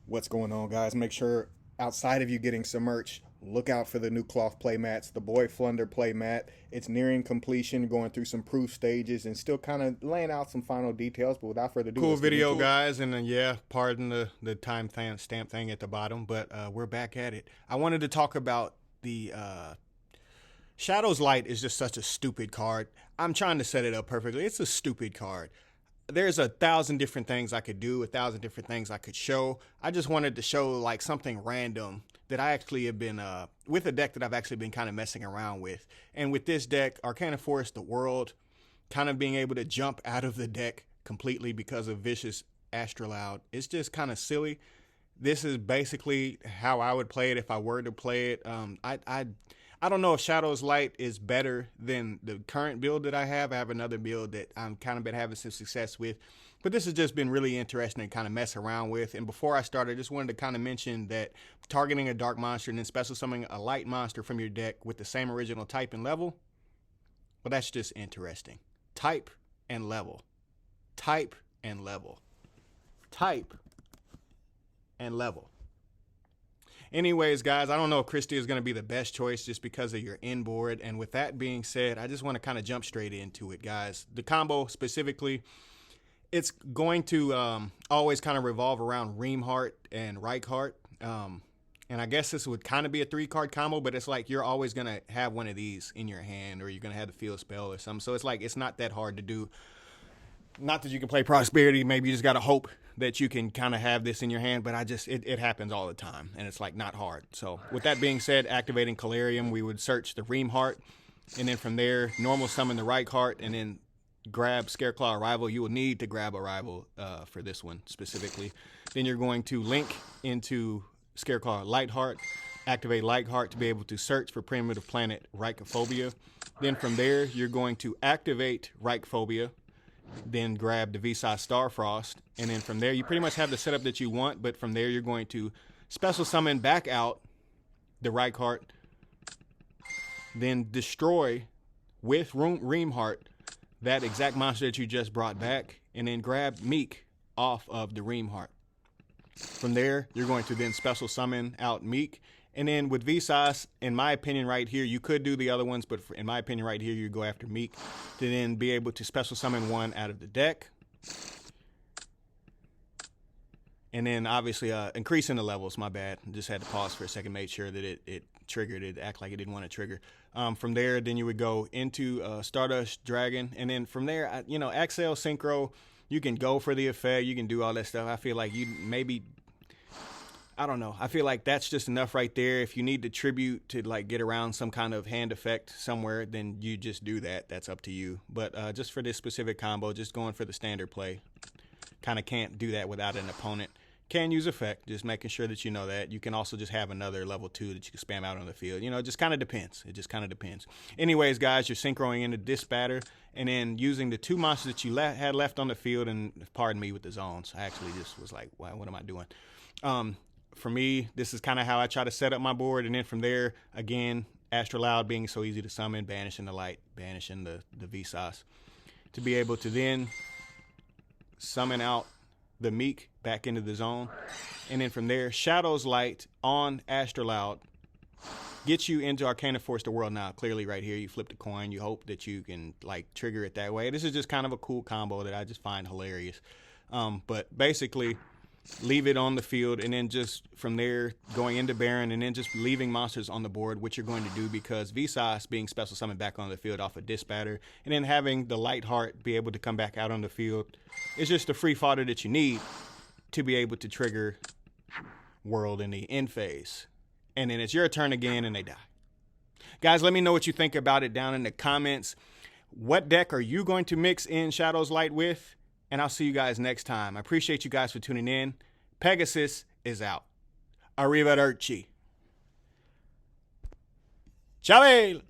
What's going on, guys? Make sure outside of you getting some merch, look out for the new cloth play mats, the Boy Flunder play mat. It's nearing completion, going through some proof stages and still kind of laying out some final details. But without further ado, Cool let's get video, into it. guys, and yeah, pardon the time stamp thing at the bottom, but we're back at it. I wanted to talk about the Shadow's Light is just such a stupid card. I'm trying to set it up perfectly. It's a stupid card. There's 1,000 different things I could do, 1,000 different things I could show. I just wanted to show like something random that I actually have been with a deck that I've actually been kind of messing around with. And with this deck, Arcana Forest the World, kind of being able to jump out of the deck completely because of Vicious Astrolaud, it's just kind of silly. This is basically how I would play it if I were to play it. I don't know if Shadow's Light is better than the current build that I have. I have another build that I'm kind of been having some success with. But this has just been really interesting to kind of mess around with. And before I start, I just wanted to kind of mention that targeting a dark monster and then special summoning a light monster from your deck with the same original type and level, well, that's just interesting. Type and level. Type and level. Type and level. Anyways, guys, I don't know if Christie is going to be the best choice just because of your inboard. And with that being said, I just want to kind of jump straight into it, guys. The combo specifically, it's going to always kind of revolve around Reamheart and Reichheart. And I guess this would kind of be a 3-card combo, but it's like you're always going to have one of these in your hand, or you're going to have the field spell or something. So it's like it's not that hard to do. Not that you can play Prosperity. Maybe you just got to hope that you can kind of have this in your hand, but it happens all the time, and it's like not hard. So with that being said, activating Calarium, we would search the Reamheart, and then from there, normal summon the Reichheart, and then grab Scareclaw Arrival. You will need to grab Arrival for this one specifically. Then you're going to link into Scareclaw Lightheart, activate Lightheart to be able to search for Primitive Planet Reichophobia. Then from there, you're going to activate Reichphobia, then grab the Visai Starfrost, and then from there you pretty much have the setup that you want, but from there you're going to special summon back out the Reichheart, then destroy with Reamheart that exact monster that you just brought back, and then grab Meek off of the Reamheart. From there you're going to then special summon out Meek, and then with Visas, in my opinion right here, you could do the other ones, but in my opinion right here, you go after Meek to then be able to special summon one out of the deck. And then obviously increasing the levels, my bad. Just had to pause for a second, made sure that it triggered, it act like it didn't want to trigger. From there, then you would go into Stardust Dragon, and then from there, Axel Synchro, you can go for the effect, you can do all that stuff. I feel like you maybe... I don't know. I feel like that's just enough right there. If you need to tribute to like get around some kind of hand effect somewhere, then you just do that. That's up to you. But just for this specific combo, just going for the standard play. Kind of can't do that without an opponent. Can use effect, just making sure that you know that. You can also just have another level 2 that you can spam out on the field. It just kind of depends. It just kind of depends. Anyways, guys, you're synchroing into Disbatter and then using the 2 monsters that you had left on the field, and pardon me with the zones. I actually just was like, wow, what am I doing? For me, this is kind of how I try to set up my board. And then from there, again, Astrolaud being so easy to summon, banishing the light, banishing the Visas, to be able to then summon out the Meek back into the zone. And then from there, Shadow's Light on Astrolaud gets you into Arcana Force the World. Now, clearly right here, you flip the coin. You hope that you can like trigger it that way. This is just kind of a cool combo that I just find hilarious. But basically... leave it on the field, and then just from there going into Baron, and then just leaving monsters on the board, which you're going to do because Visas being special summoned back on the field off a Disbatter, and then having the Lightheart be able to come back out on the field. It's just the free fodder that you need to be able to trigger World in the end phase. And then it's your turn again, and they die. Guys, let me know what you think about it down in the comments. What deck are you going to mix in Shadow's Light with? And I'll see you guys next time. I appreciate you guys for tuning in. Pegasus is out. Arrivederci. Ciao!